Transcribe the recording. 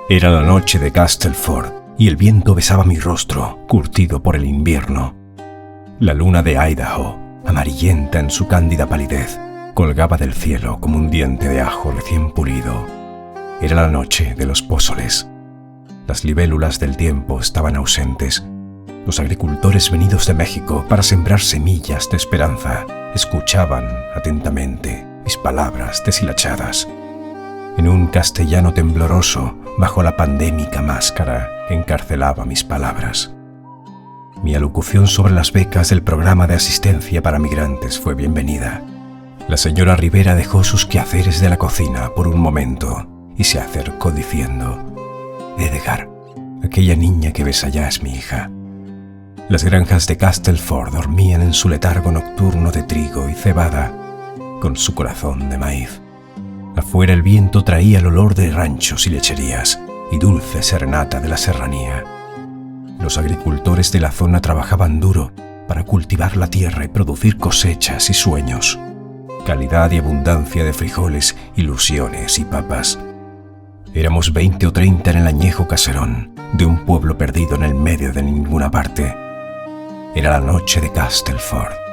Era la noche de Castleford y el viento besaba mi rostro, curtido por el invierno. La luna de Idaho, amarillenta en su cándida palidez, colgaba del cielo como un diente de ajo recién pulido. Era la noche de los pózoles. Las libélulas del tiempo estaban ausentes. Los agricultores venidos de México para sembrar semillas de esperanza escuchaban atentamente mis palabras deshilachadas. En un castellano tembloroso, bajo la pandémica máscara, encarcelaba mis palabras. Mi alocución sobre las becas del programa de asistencia para migrantes fue bienvenida. La señora Rivera dejó sus quehaceres de la cocina por un momento y se acercó diciendo: «Edgar, aquella niña que ves allá es mi hija». Las granjas de Castleford dormían en su letargo nocturno de trigo y cebada, con su corazón de maíz. Afuera el viento traía el olor de ranchos y lecherías y dulce serenata de la serranía. Los agricultores de la zona trabajaban duro para cultivar la tierra y producir cosechas y sueños, calidad y abundancia de frijoles, ilusiones y papas. Éramos 20 o 30 en el añejo caserón de un pueblo perdido en el medio de ninguna parte. Era la noche de Castleford.